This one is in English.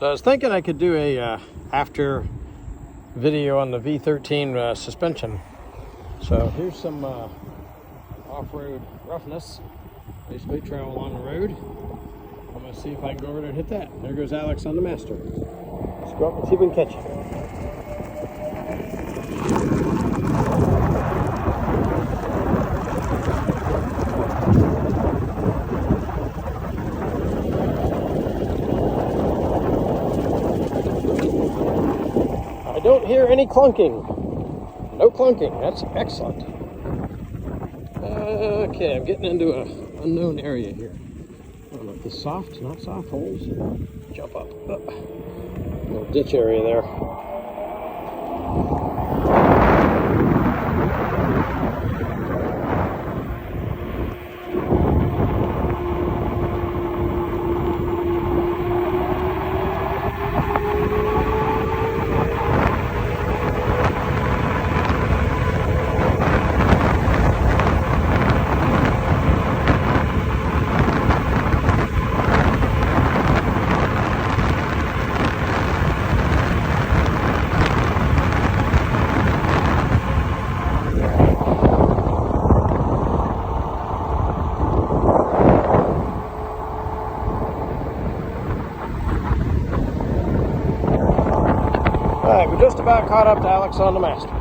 So I was thinking I could do a after video on the V13 suspension. So here's some off-road roughness. Basically travel along the road. I'm going to see if I can go over there and hit that. There goes Alex on the master. Let's go up and see if we can catch him. I don't hear any clunking. No clunking. That's excellent. Okay, I'm getting into an unknown area here. I don't know if it's soft, not soft holes. Jump up. Little ditch area there. Alright, we just about caught up to Alex on the master.